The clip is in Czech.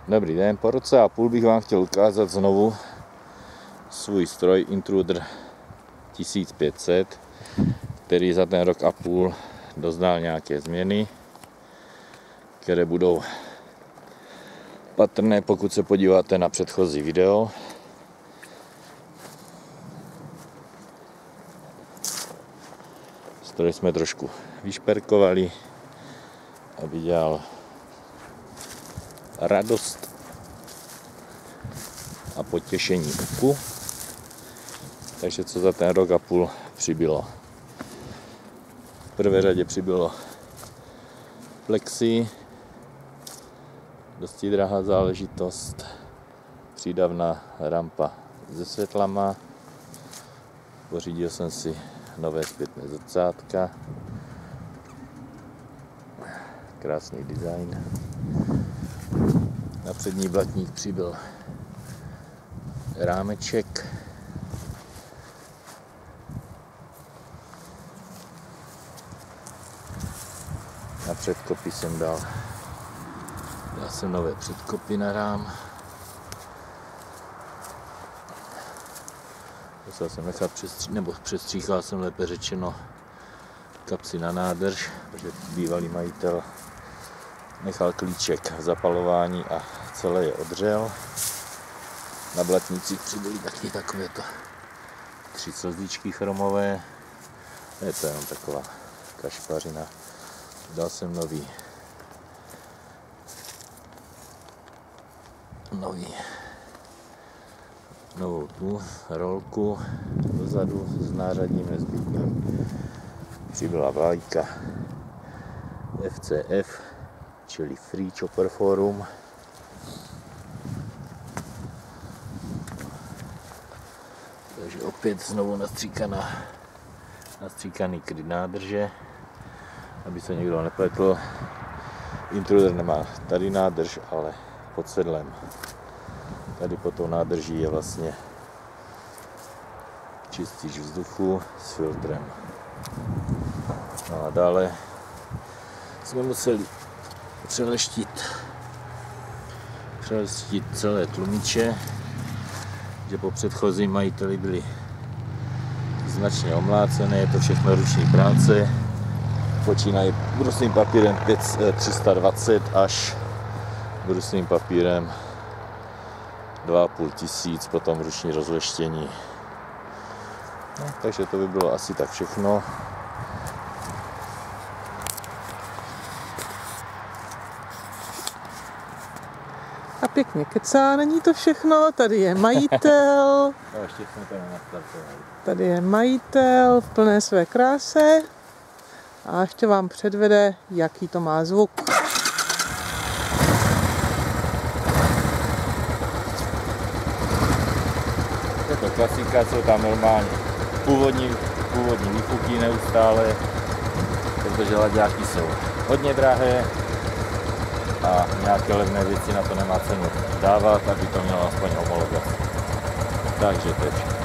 Dobrý den, po roce a půl bych vám chtěl ukázat znovu svůj stroj Intruder 1500, který za ten rok a půl doznal nějaké změny, které budou patrné, pokud se podíváte na předchozí video. Stroj jsme trošku vyšperkovali, aby dělal radost a potěšení oku. Takže co za ten rok a půl přibylo? V prvé řadě přibylo plexi, dosti drahá záležitost, přídavná rampa se světlama, pořídil jsem si nové zpětné zrcátka, krásný design. Na přední blatník přibyl rámeček, na předkopy jsem dal nové předkopy na rám. Musel jsem nechat přestříkal jsem, lépe řečeno, kapsy na nádrž, protože bývalý majitel nechal klíček v zapalování a celé je odřel. Na blatnících přibyly taky takovéto 3 slzíčky chromové. Je to jenom taková kašpařina. Dal jsem novou tu rolku dozadu s nářadím nezbytným. Přibyla vlajka FCF, čili Free Chopper Forum. Takže opět znovu nastříkaný kryt nádrže, aby se někdo nepletl. Intruder nemá tady nádrž, ale pod sedlem. Tady pod tou nádrží je vlastně čistič vzduchu s filtrem. No a dále jsme museli přeleštit celé tlumiče, že po předchozím majiteli byly značně omlácené, je to všechno ruční práce. Počínají brusným papírem 320 až brusným papírem 2500, potom ruční rozleštění. No, takže to by bylo asi tak všechno. A pěkně kecá, není to všechno, tady je majitel. No, ještě jsme to nenastartovali. Tady je majitel v plné své kráse a ještě vám předvede, jaký to má zvuk. Je to klasika, jsou tam normálně původní výfuky neustále, protože laďáky jsou hodně drahé a nějaké levné věci na to nemá cenu dávat, aby to mělo aspoň homologaci. Takže to je všechno.